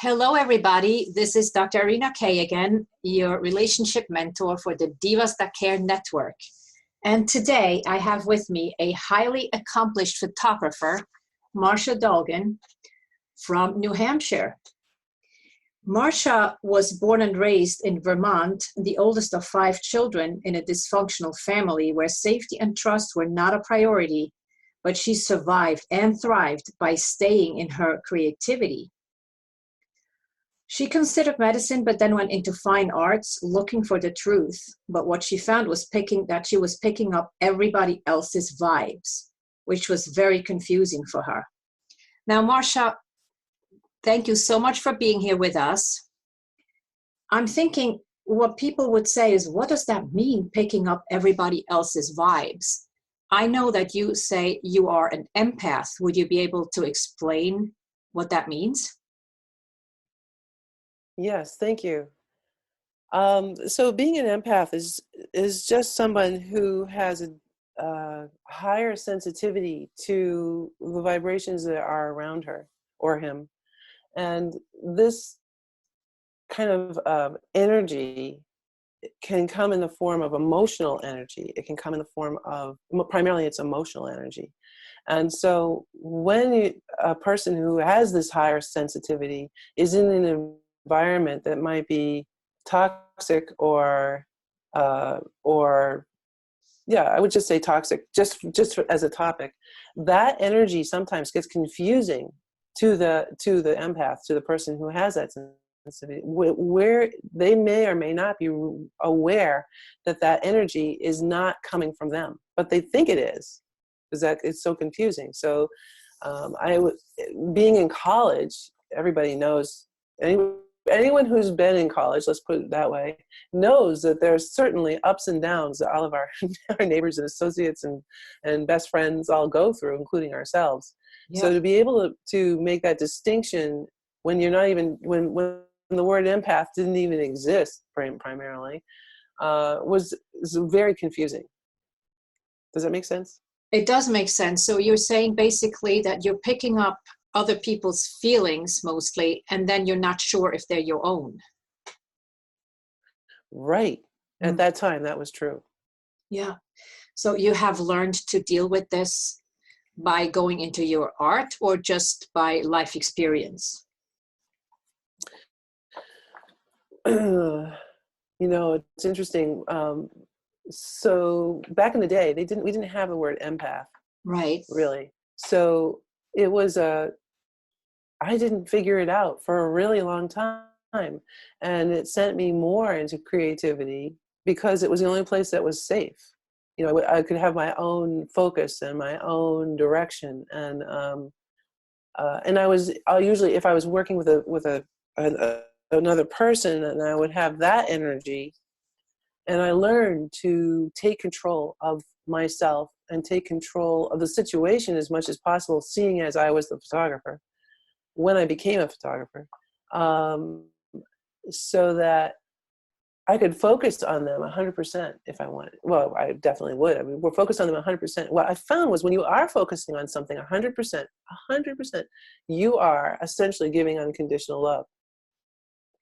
Hello, everybody. This is Dr. Arina Kay again, your relationship mentor for the Divas That Care Network. And today I have with me a highly accomplished photographer, Marsha Dolgan from New Hampshire. Marsha was born and raised in Vermont, the oldest of 5 children in a dysfunctional family where safety and trust were not a priority, but she survived and thrived by staying in her creativity. She considered medicine, but then went into fine arts looking for the truth. But what she found was that she was picking up everybody else's vibes, which was very confusing for her. Now, Marsha, thank you so much for being here with us. I'm thinking what people would say is, what does that mean, picking up everybody else's vibes? I know that you say you are an empath. Would you be able to explain what that means? Yes, thank you. So being an empath is just someone who has a higher sensitivity to the vibrations that are around her or him. And this kind of energy can come in the form of emotional energy. It can come in the form of, primarily it's emotional energy. And so when a person who has this higher sensitivity is in an environment that might be toxic or I would just say toxic, just as a topic, that energy sometimes gets confusing to the empath, to the person who has that sensitivity, where they may or may not be aware that that energy is not coming from them, but they think it is, because that it's so confusing. So being in college, everybody knows, anyone who's been in college, let's put it that way, knows that there's certainly ups and downs that all of our, our neighbors and associates and best friends all go through, including ourselves. Yeah. So to be able to make that distinction when you're not even, when the word empath didn't even exist primarily, was very confusing. Does that make sense? It does make sense. So you're saying basically that you're picking up other people's feelings mostly, and then you're not sure if they're your own. Right. At that time, that was true. Yeah. So you have learned to deal with this by going into your art or just by life experience? It's interesting. So back in the day, we didn't have the word empath. Right. Really. So it was I didn't figure it out for a really long time. And it sent me more into creativity because it was the only place that was safe. I could have my own focus and my own direction. And I'll usually, if I was working with another person, and I would have that energy, and I learned to take control of myself and take control of the situation as much as possible, seeing as I was the photographer when I became a photographer, so that I could focus on them 100% if I wanted. Well, I definitely would. I mean, we're focused on them 100%. What I found was when you are focusing on something 100%, you are essentially giving unconditional love,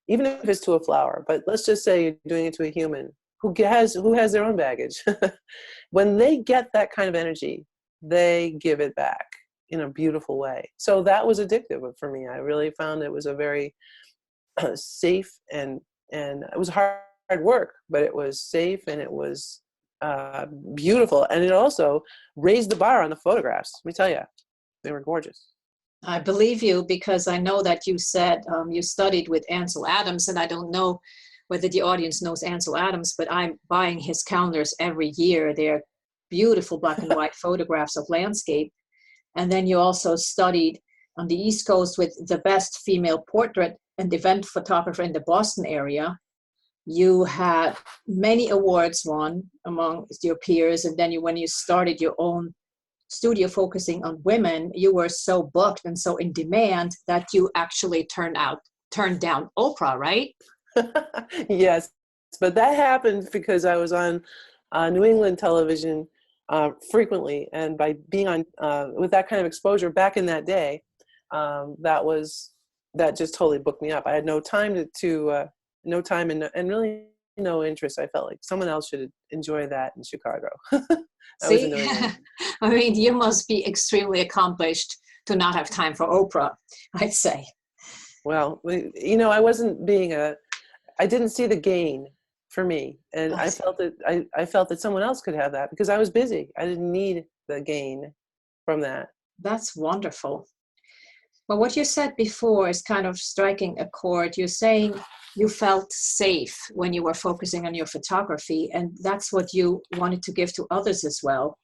even if it's to a flower. But let's just say you're doing it to a human who has their own baggage. When they get that kind of energy, they give it back in a beautiful way. So that was addictive for me. I really found it was a very safe and it was hard work, but it was safe and it was beautiful. And it also raised the bar on the photographs. Let me tell you, they were gorgeous. I believe you because I know that you said you studied with Ansel Adams, and I don't know whether the audience knows Ansel Adams, but I'm buying his calendars every year. They're beautiful black and white photographs of landscape. And then you also studied on the East Coast with the best female portrait and event photographer in the Boston area. You had many awards won among your peers. And then when you started your own studio focusing on women, you were so booked and so in demand that you actually turned down Oprah, right? Yes, but that happened because I was on New England television frequently, and by being on with that kind of exposure back in that day, that was that just totally booked me up. I had no time no time and really no interest. I felt like someone else should enjoy that in Chicago. I was in See, New England. I mean, you must be extremely accomplished to not have time for Oprah, I'd say. Well, I wasn't I didn't see the gain for me. And I I see. felt that I felt that someone else could have that because I was busy. I didn't need the gain from that. That's wonderful. But what you said before is kind of striking a chord. You're saying you felt safe when you were focusing on your photography, and that's what you wanted to give to others as well.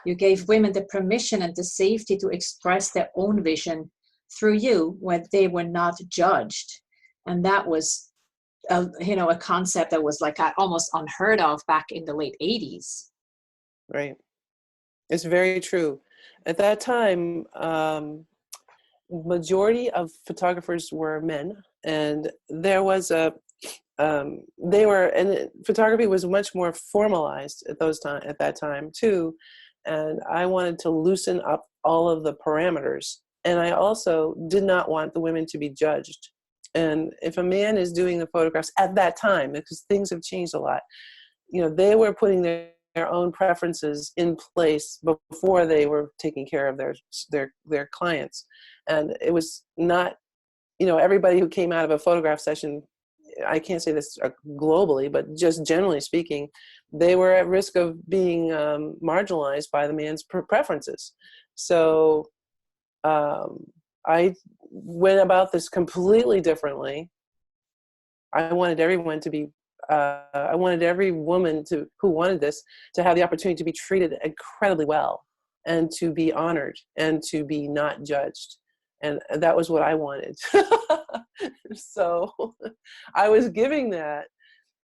You gave women the permission and the safety to express their own vision through you when they were not judged. And that was, a concept that was like almost unheard of back in the late 80s. Right. It's very true. At that time, majority of photographers were men, and there was and photography was much more formalized at that time too. And I wanted to loosen up all of the parameters. And I also did not want the women to be judged. And if a man is doing the photographs at that time, because things have changed a lot, they were putting their own preferences in place before they were taking care of their clients. And it was not, everybody who came out of a photograph session, I can't say this globally, but just generally speaking, they were at risk of being marginalized by the man's preferences. So I went about this completely differently. I wanted everyone to be I wanted every woman who wanted this to have the opportunity to be treated incredibly well and to be honored and to be not judged. And that was what I wanted. So I was giving that,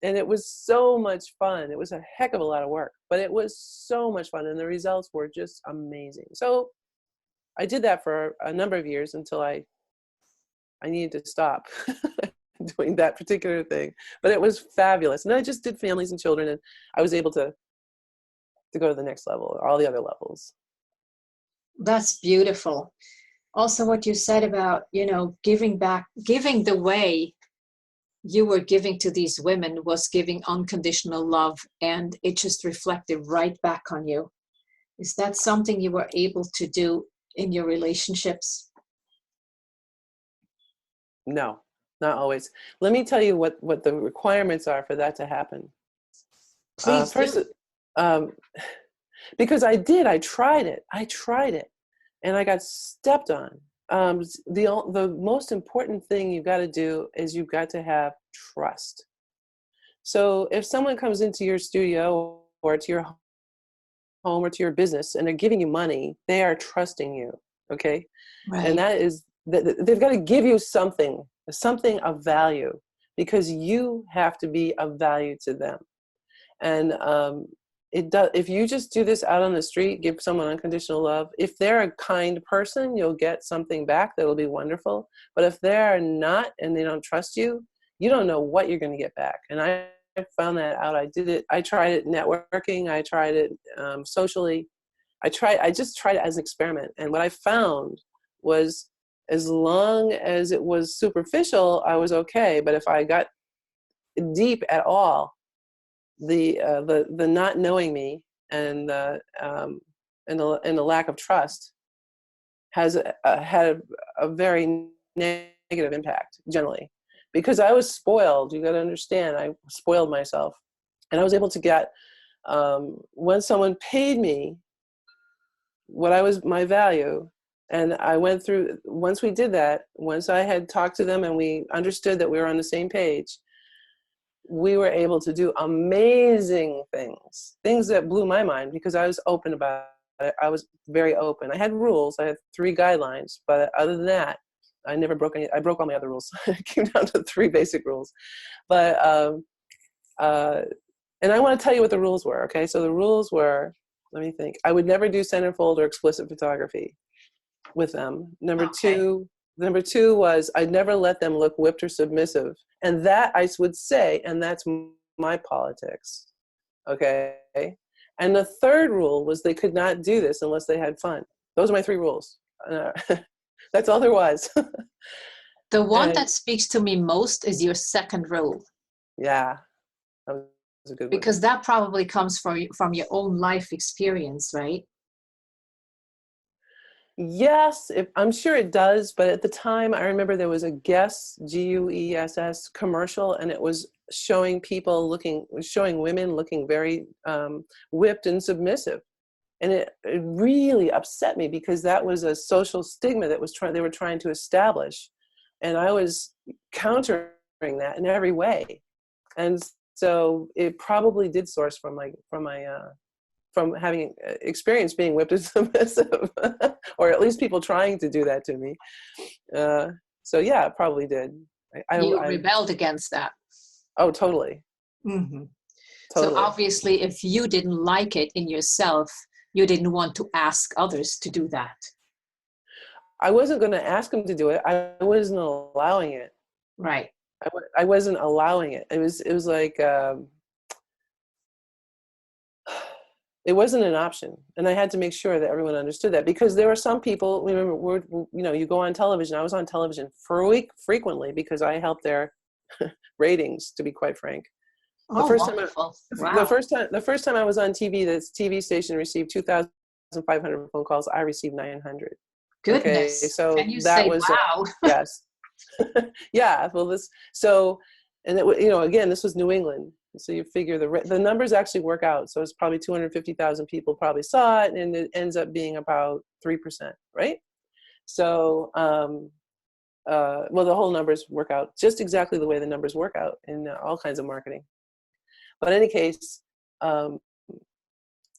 and it was so much fun. It was a heck of a lot of work, but it was so much fun, and the results were just amazing. So I did that for a number of years until I needed to stop doing that particular thing. But it was fabulous. And I just did families and children, and I was able to go to the next level, all the other levels. That's beautiful. Also, what you said about, giving back, giving the way you were giving to these women was giving unconditional love, and it just reflected right back on you. Is that something you were able to do in your relationships? No, not always. Let me tell you what the requirements are for that to happen. Please First, do. because I tried it, and I got stepped on. The most important thing you've got to do is you've got to have trust. So if someone comes into your studio or to your home or to your business and they're giving you money, they are trusting you, okay? Right. And that is, they've got to give you something of value, because you have to be of value to them. And if you just do this out on the street, give someone unconditional love, if they're a kind person, you'll get something back that'll be wonderful. But if they're not and they don't trust you, you don't know what you're going to get back. And I found that out. I tried it networking. I tried it socially. I just tried it as an experiment. And what I found was, as long as it was superficial, I was okay. But if I got deep at all, the not knowing me and the lack of trust has had a very negative impact generally, because I was spoiled. You got to understand, I spoiled myself, and I was able to get when someone paid me what I was my value. And I went through, once we did that, once I had talked to them and we understood that we were on the same page, we were able to do amazing things that blew my mind, because I was open about it. I was very open. I had rules. I had 3 guidelines, but other than that, I never broke any. I broke all my other rules. It came down to 3 basic rules. But and I want to tell you what the rules were. Okay, so the rules were, let me think. I would never do centerfold or explicit photography with them. Number two was I'd never let them look whipped or submissive. And that I would say, and that's my politics. Okay. And the 3rd rule was they could not do this unless they had fun. Those are my 3 rules. That's all there was. The one And that speaks to me most is your second rule, yeah, that was a good one. because that probably comes from your own life experience, right? Yes, I'm sure it does. But at the time, I remember there was a Guess, Guess commercial, and it was showing women looking very whipped and submissive. And it really upset me because that was a social stigma that they were trying to establish. And I was countering that in every way. And so it probably did source from having experience being whipped and submissive, or at least people trying to do that to me. So yeah, it probably did. You rebelled against that. Oh, totally. Mm-hmm. So Totally. obviously, if you didn't like it in yourself, you didn't want to ask others to do that. I wasn't going to ask them to do it. I wasn't allowing it. Right. I wasn't allowing it. It was like, it wasn't an option. And I had to make sure that everyone understood that, because there were some people, remember, you go on television. I was on television frequently because I helped their ratings, to be quite frank. Oh, wonderful. Wow. The first time I was on TV, this TV station received 2,500 phone calls. I received 900. Goodness. Okay, so Can you that say was wow? yes. Yeah, well, and again, this was New England. So you figure the numbers actually work out. So it's probably 250,000 people probably saw it, and it ends up being about 3%, right? So, the whole numbers work out just exactly the way the numbers work out in all kinds of marketing. But in any case,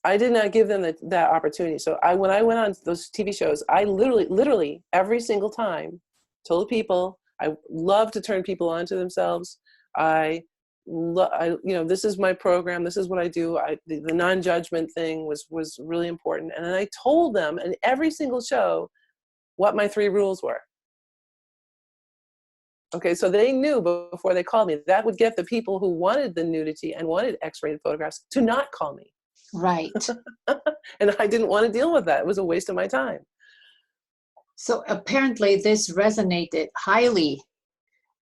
I did not give them that opportunity. So when I went on those TV shows, I literally every single time told people I love to turn people on to themselves. This is my program. This is what I do. The non-judgment thing was really important. And then I told them in every single show what my 3 rules were. Okay, so they knew before they called me. That would get the people who wanted the nudity and wanted X-rated photographs to not call me. Right. And I didn't want to deal with that. It was a waste of my time. So apparently this resonated highly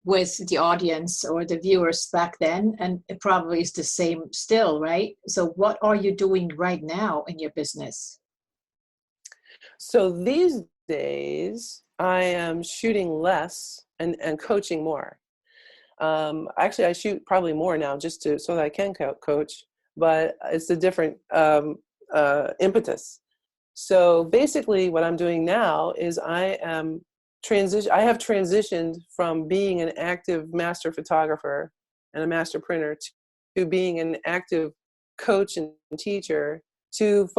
with the audience or the viewers back then, and it probably is the same still, right? So what are you doing right now in your business? So these days, I am shooting less and coaching more. Actually, I shoot probably more now so that I can coach, but it's a different impetus. So basically what I'm doing now is I have transitioned from being an active master photographer and a master printer to being an active coach and teacher to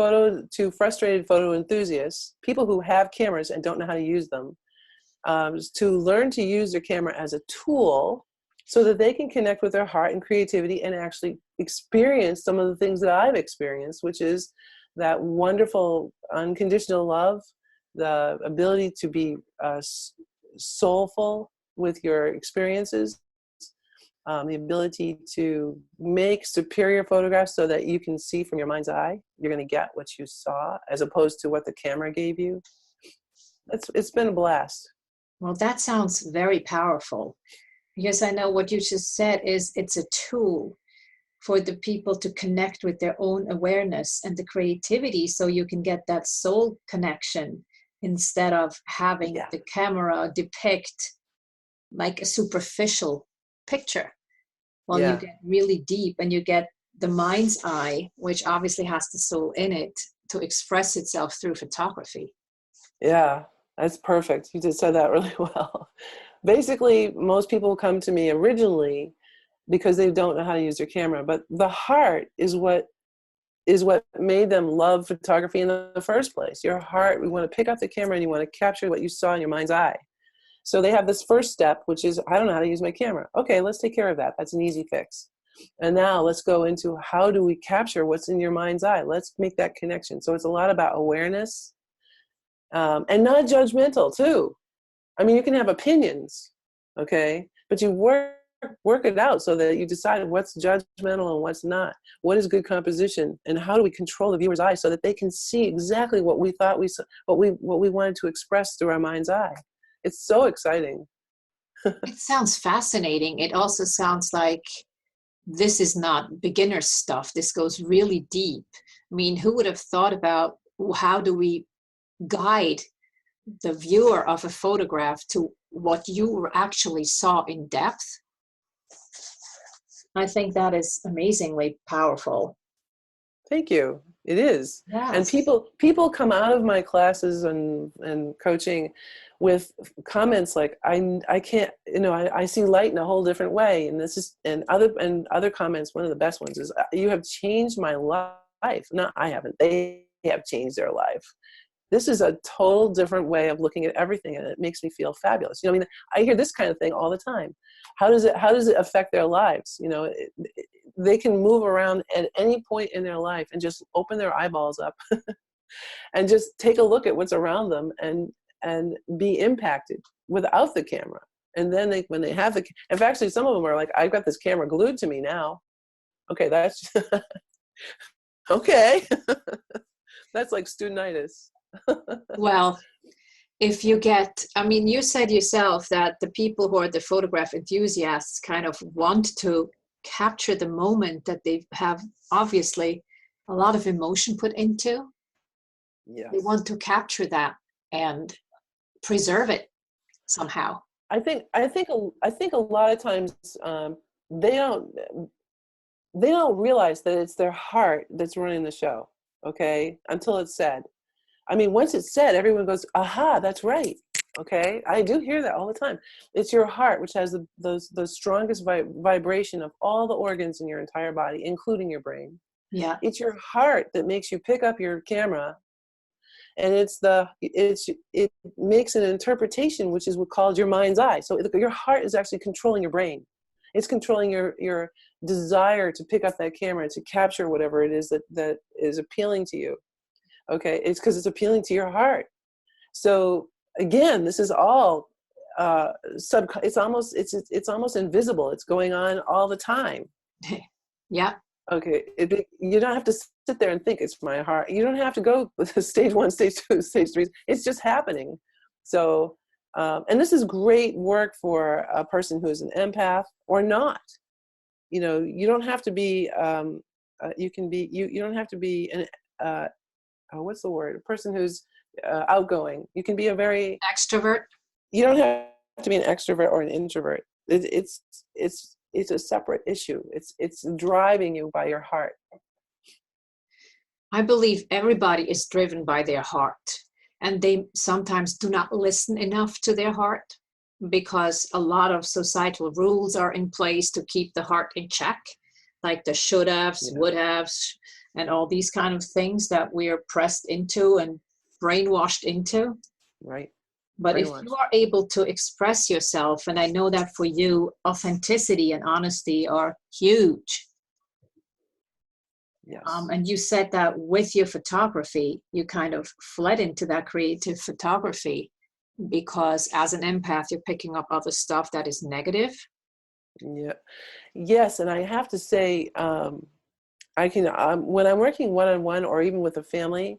frustrated photo enthusiasts, people who have cameras and don't know how to use them, to learn to use their camera as a tool so that they can connect with their heart and creativity and actually experience some of the things that I've experienced, which is that wonderful unconditional love, the ability to be soulful with your experiences, the ability to make superior photographs so that you can see from your mind's eye. You're going to get what you saw as opposed to what the camera gave you. It's been a blast. Well, that sounds very powerful, because I know what you just said is it's a tool for the people to connect with their own awareness and the creativity, so you can get that soul connection instead of having the camera depict like a superficial picture. Well, you get really deep and you get the mind's eye, which obviously has the soul in it, to express itself through photography. Yeah, that's perfect. You just said that really well. Basically, most people come to me originally because they don't know how to use their camera, but the heart is what made them love photography in the first place. Your heart, we want to pick up the camera and you want to capture what you saw in your mind's eye. So they have this first step, which is, I don't know how to use my camera. Okay, let's take care of that. That's an easy fix. And now let's go into how do we capture what's in your mind's eye? Let's make that connection. So it's a lot about awareness, and not judgmental too. I mean, you can have opinions, okay, but you work it out so that you decide what's judgmental and what's not. What is good composition, and how do we control the viewer's eye so that they can see exactly what we thought we saw, what we wanted to express through our mind's eye. It's so exciting. It sounds fascinating. It also sounds like this is not beginner stuff. This goes really deep. I mean, who would have thought about how do we guide the viewer of a photograph to what you actually saw in depth? I think that is amazingly powerful. Thank you. It is. And Yes. people come out of my classes and coaching with comments like, I can't, I see light in a whole different way. And this is, and other comments, one of the best ones is, you have changed my life. No, I haven't. They have changed their life. This is a total different way of looking at everything, and it makes me feel fabulous. I mean, I hear this kind of thing all the time. How does it affect their lives? They can move around at any point in their life and just open their eyeballs up and just take a look at what's around them and be impacted without the camera. And then when they have in fact, actually some of them are like, I've got this camera glued to me now. Okay, that's okay. That's like studentitis. Well, if you get, I mean, you said yourself that the people who are the photograph enthusiasts kind of want to capture the moment that they have obviously a lot of emotion put into. Yes. They want to capture that and preserve it somehow. I think a lot of times they don't realize that it's their heart that's running the show. Okay, until it's said. I mean, once it's said, everyone goes, aha, that's right. Okay, I do hear that all the time. It's your heart, which has the strongest vibration of all the organs in your entire body, including your brain. Yeah. It's your heart that makes you pick up your camera, and it makes an interpretation, which is called your mind's eye. So your heart is actually controlling your brain. It's controlling your desire to pick up that camera, to capture whatever it is that is appealing to you. Okay, it's because it's appealing to your heart. So again, this is all it's almost invisible. It's going on all the time. Yeah. Okay, you don't have to sit there and think it's my heart. You don't have to go with stage 1, stage 2, stage 3. It's just happening. So, and this is great work for a person who is an empath or not. You don't have to be. You can be. You don't have to be an. What's the word? A person who's outgoing. You can be a very Extrovert. You don't have to be an extrovert or an introvert. It's a separate issue. It's driving you by your heart. I believe everybody is driven by their heart, and they sometimes do not listen enough to their heart because a lot of societal rules are in place to keep the heart in check, like the should haves, would haves, and all these kind of things that we are pressed into and brainwashed into. Right. But if you are able to express yourself, and I know that for you, authenticity and honesty are huge. Yes. And you said that with your photography, you kind of fled into that creative photography because as an empath, you're picking up other stuff that is negative. Yeah. Yes. And I have to say, I can, when I'm working one-on-one or even with a family,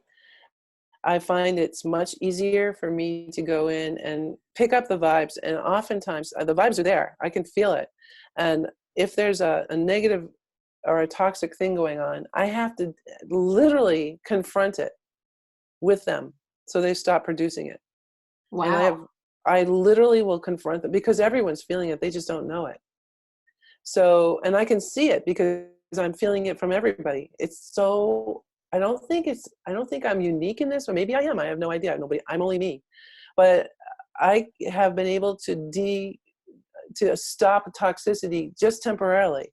I find it's much easier for me to go in and pick up the vibes. And oftentimes the vibes are there. I can feel it. And if there's a negative or a toxic thing going on, I have to literally confront it with them so they stop producing it. Wow. And I literally will confront them because everyone's feeling it. They just don't know it. So, and I can see it because I'm feeling it from everybody. It's so, I don't think I'm unique in this, or maybe I am. I have no idea. I'm only me. But I have been able to stop toxicity just temporarily.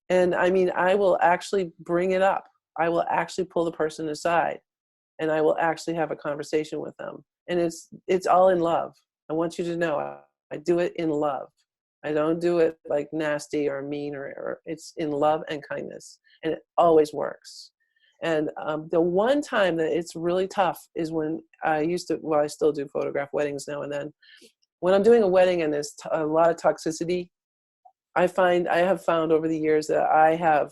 And I mean, I will actually bring it up. I will actually pull the person aside and I will actually have a conversation with them. And it's all in love. I want you to know I do it in love. I don't do it like nasty or mean or it's in love and kindness. And it always works. And the one time that it's really tough is when I still do photograph weddings now and then. When I'm doing a wedding and there's a lot of toxicity, I have found over the years that I have,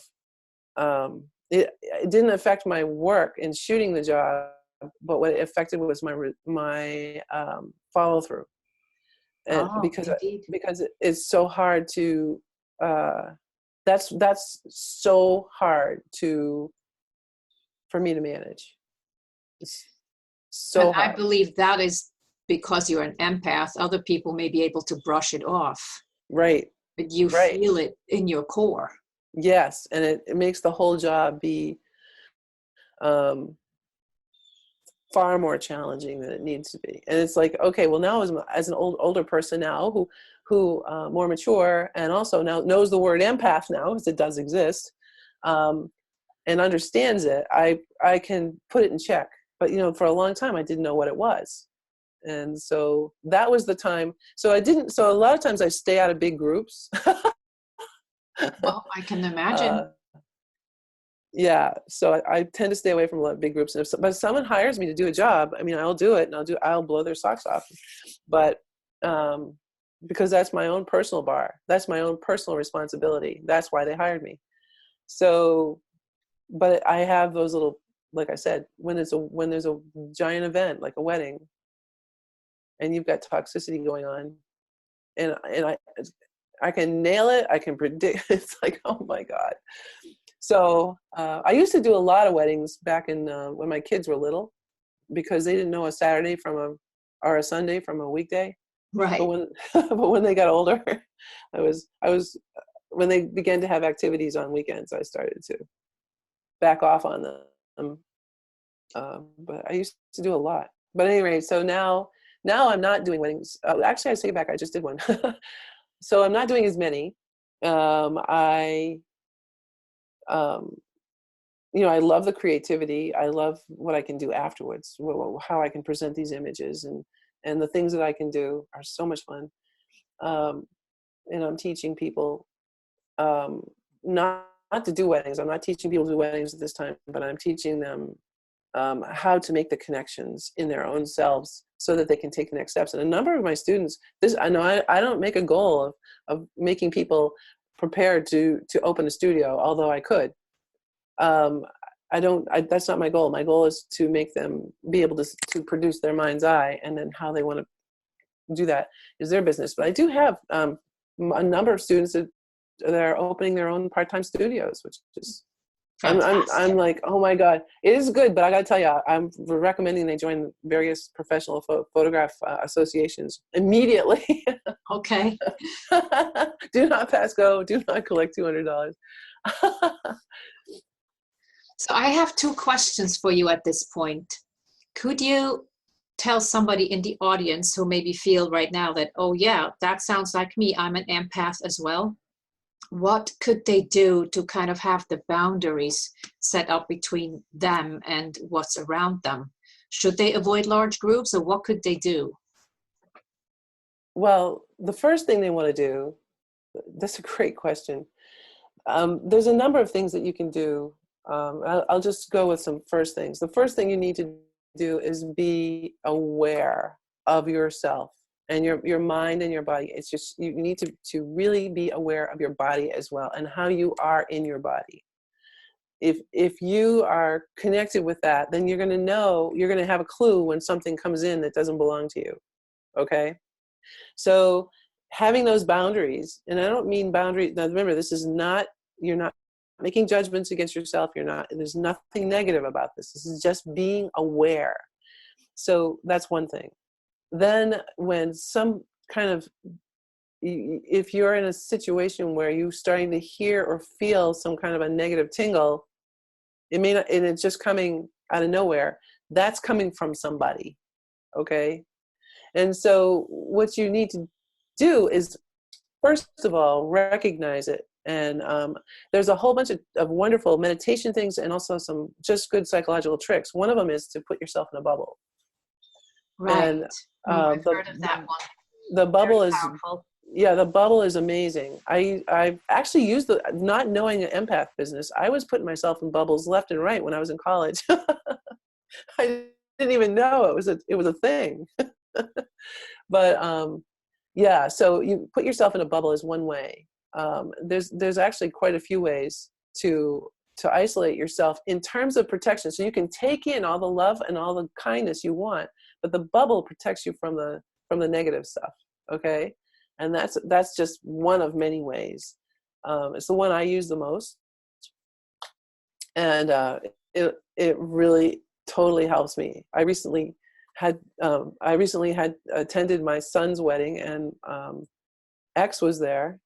it didn't affect my work in shooting the job, but what it affected was my follow through. and Oh, indeed. because it's so hard to that's so hard to for me to manage. It's And so I hard. believe that is because you're an empath. Other people may be able to brush it off, Right. but you Right. feel it in your core. Yes, and it makes the whole job be um, far more challenging than it needs to be. And it's like, okay, well now as an older person now who more mature and also now knows the word empath now, because it does exist, um, and understands it, I can put it in check. But for a long time I didn't know what it was. And so that was the time. So a lot of times I stay out of big groups. Oh, I can imagine. uh, yeah, so I tend to stay away from a lot of big groups. And but if someone hires me to do a job, I mean, I'll do it, and I'll blow their socks off. But um, because that's my own personal bar, that's my own personal responsibility. That's why they hired me. So, but I have those little, like I said, when there's a giant event like a wedding, and you've got toxicity going on, and I can nail it. I can predict. It's like, oh my God. So I used to do a lot of weddings back in when my kids were little, because they didn't know a Saturday or a Sunday from a weekday. But Right. when but when they got older, I was when they began to have activities on weekends, I started to back off on them. But I used to do a lot. But anyway, so now I'm not doing weddings. Actually, I take it back. I just did one. So I'm not doing as many. I um, I love the creativity. I love what I can do afterwards, how I can present these images, and the things that I can do are so much fun. Um, and I'm teaching people um, not to do weddings. I'm not teaching people to do weddings at this time, but I'm teaching them how to make the connections in their own selves so that they can take the next steps. And a number of my students, I know I don't make a goal of making people prepared to open a studio, although I could. That's not my goal. My goal is to make them be able to produce their mind's eye, and then how they want to do that is their business. But I do have a number of students that are opening their own part-time studios, which is, I'm Fantastic. like, oh my God, it is good. But I got to tell you, I'm recommending they join various professional photograph associations immediately. Okay. Do not pass go. Do not collect $200. So I have two questions for you at this point. Could you tell somebody in the audience who maybe feel right now that, oh yeah, that sounds like me, I'm an empath as well? What could they do to kind of have the boundaries set up between them and what's around them? Should they avoid large groups, or what could they do? Well, the first thing they want to do, that's a great question. There's a number of things that you can do. I'll just go with some first things. The first thing you need to do is be aware of yourself and your mind and your body. It's just, you need to really be aware of your body as well, and how you are in your body. If you are connected with that, then you're going to know, you're going to have a clue when something comes in that doesn't belong to you. Okay? So having those boundaries, and I don't mean boundaries, now remember, this is not, you're not making judgments against yourself. There's nothing negative about this. This is just being aware. So that's one thing. Then when some kind of, if you're in a situation where you're starting to hear or feel some kind of a negative tingle, it may not, and it's just coming out of nowhere, that's coming from somebody. Okay? And so what you need to do is, first of all, recognize it. And there's a whole bunch of wonderful meditation things, and also some just good psychological tricks. One of them is to put yourself in a bubble. Right. And I've heard of that one. the Very bubble is, powerful. yeah, the bubble is amazing. I actually used not knowing an empath business, I was putting myself in bubbles left and right when I was in college. I didn't even know it was a thing. But yeah, so you put yourself in a bubble is one way. There's actually quite a few ways to isolate yourself in terms of protection. So you can take in all the love and all the kindness you want, but the bubble protects you from the negative stuff. Okay. And that's just one of many ways. It's the one I use the most. And it really totally helps me. I recently had attended my son's wedding, and X was there,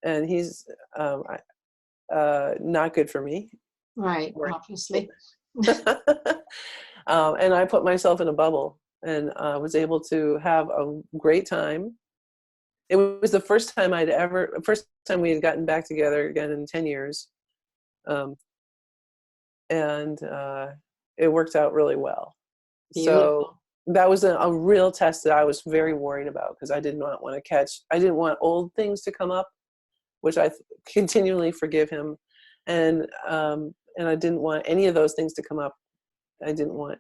and he's not good for me. Right, obviously. And I put myself in a bubble, and was able to have a great time. It was the first time we had gotten back together again in 10 years. And it worked out really well. Beautiful. So that was a real test that I was very worried about, because I didn't want old things to come up, which I continually forgive him. And I didn't want any of those things to come up. I didn't want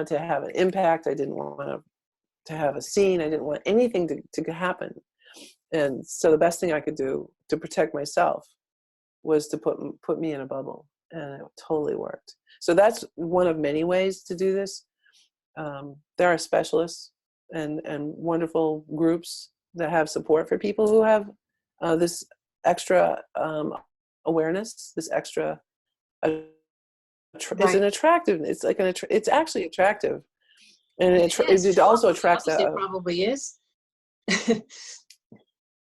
to have an impact. I didn't want to have a scene. I didn't want anything to happen. And so the best thing I could do to protect myself was to put me in a bubble, and it totally worked. So that's one of many ways to do this. There are specialists and wonderful groups that have support for people who have this extra awareness, this extra. It's an attractive. It's like it's actually attractive, and it also attracts that. It probably is.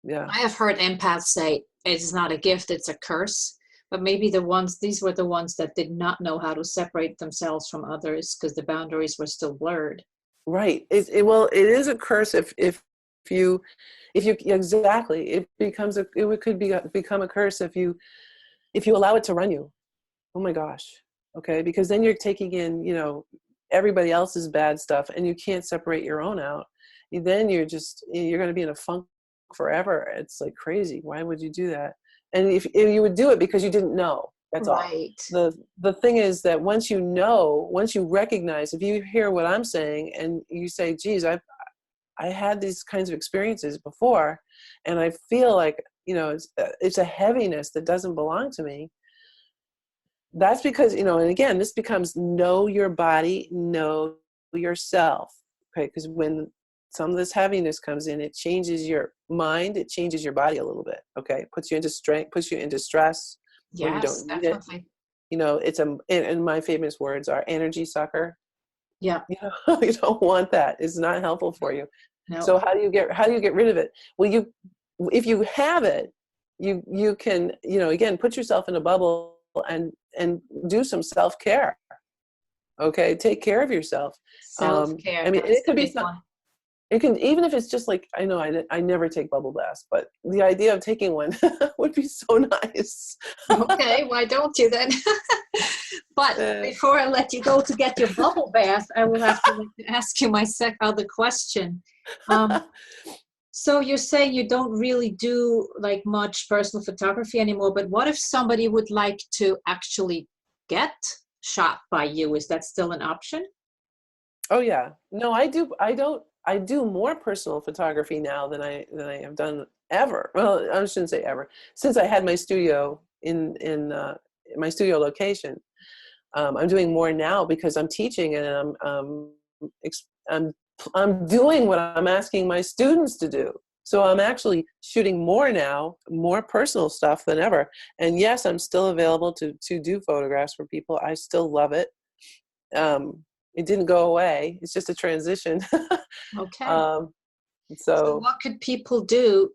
Yeah. I have heard empaths say it's not a gift, it's a curse. But maybe these were the ones that did not know how to separate themselves from others because the boundaries were still blurred. Right. Well, it is a curse if you exactly, it could become a curse if you allow it to run you. Oh my gosh. Okay. Because then you're taking in, everybody else's bad stuff, and you can't separate your own out. Then you're going to be in a funk forever. It's like crazy. Why would you do that? And if you would do it because you didn't know, that's right. all. The thing is that once you recognize, if you hear what I'm saying and you say, geez, I had these kinds of experiences before, and I feel like, it's a heaviness that doesn't belong to me. That's because, and again, this becomes know your body, know yourself. Okay. Because when some of this heaviness comes in, it changes your mind, it changes your body a little bit. Okay. It puts you into strength, puts you into stress. Yes, when you don't need definitely. It. And my famous words are energy sucker. Yeah. You don't want that. It's not helpful for you. No. So how do you get rid of it? Well, if you have it, you can, again, put yourself in a bubble and do some self-care. Okay. Take care of yourself. Self-care. It could be fun. It can, even if it's just like, I know I never take bubble baths, but the idea of taking one would be so nice. Okay, why don't you then? But before I let you go to get your bubble bath, I will have to ask you my other question. So you're saying you don't really do like much personal photography anymore, but what if somebody would like to actually get shot by you? Is that still an option? Oh yeah. No, I do more personal photography now than I have done ever. Well, I shouldn't say ever. Since I had my studio in my studio location, I'm doing more now because I'm teaching, and I'm doing what I'm asking my students to do. So I'm actually shooting more now, more personal stuff than ever. And yes, I'm still available to do photographs for people. I still love it. It didn't go away. It's just a transition. Okay. So what could people do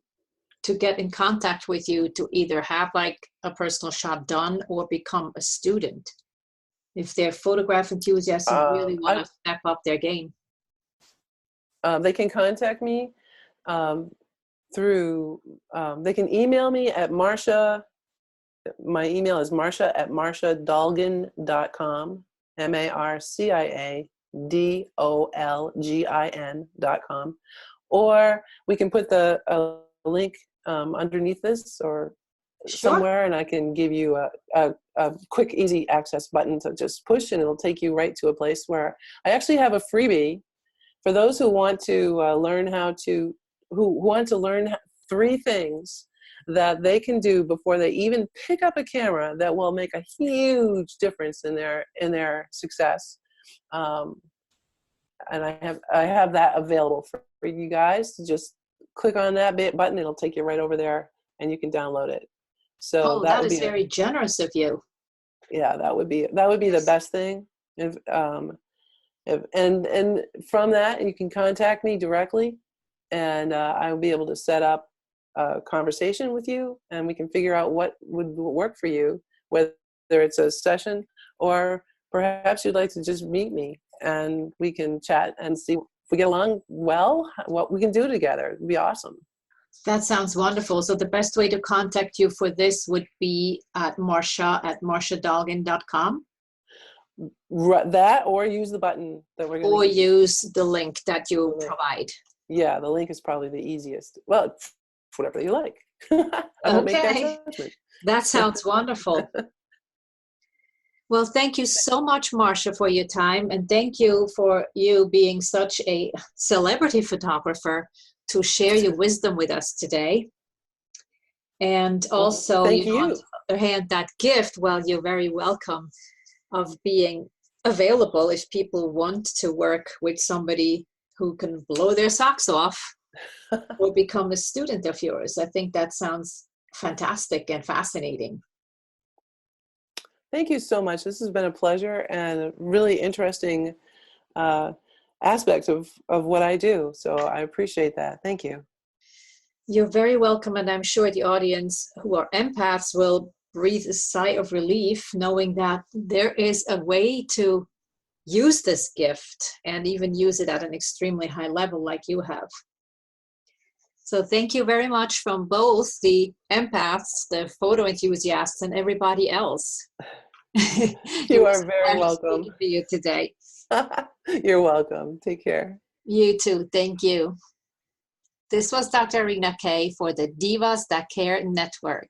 to get in contact with you to either have like a personal shot done or become a student? If they're photograph enthusiasts and really want to step up their game. They can contact me through, they can email me at Marsha. My email is marsha@marciadolgin.com, MARCIADOLGIN.com. Or we can put the link underneath this or somewhere, and I can give you a quick, easy access button to just push, and it'll take you right to a place where I actually have a freebie for those who want to learn who want to learn 3 things that they can do before they even pick up a camera that will make a huge difference in their success. and I have that available for you guys to just click on that button. It'll take you right over there, and you can download it. So Oh, that that would is be very generous of you. yeah, that would be the best thing. And from that, you can contact me directly, and I will be able to set up a conversation with you, and we can figure out what would work for you, whether it's a session or perhaps you'd like to just meet me and we can chat and see if we get along well, what we can do together. It'd be awesome. That sounds wonderful. So the best way to contact you for this would be at marsha@marshadolgin.com. That, or use the button that we're going Or to use. use the link that you provide. Yeah, the link is probably the easiest. Well, whatever you like. I won't make that judgment. That sounds wonderful. Well, thank you so much, Marsha, for your time. And thank you for you being such a celebrity photographer to share your wisdom with us today. And also, thank on you. the other hand, that gift, well, you're very welcome, of being available if people want to work with somebody who can blow their socks off or become a student of yours. I think that sounds fantastic and fascinating. Thank you so much. This has been a pleasure and a really interesting aspect of what I do. So I appreciate that. Thank you. You're very welcome. And I'm sure the audience who are empaths will breathe a sigh of relief knowing that there is a way to use this gift and even use it at an extremely high level like you have. So thank you very much from both the empaths, the photo enthusiasts, and everybody else. You are very welcome. Speaking to you today. You're welcome. Take care. You too. Thank you. This was Dr. Rena Kay for the Divas That Care Network.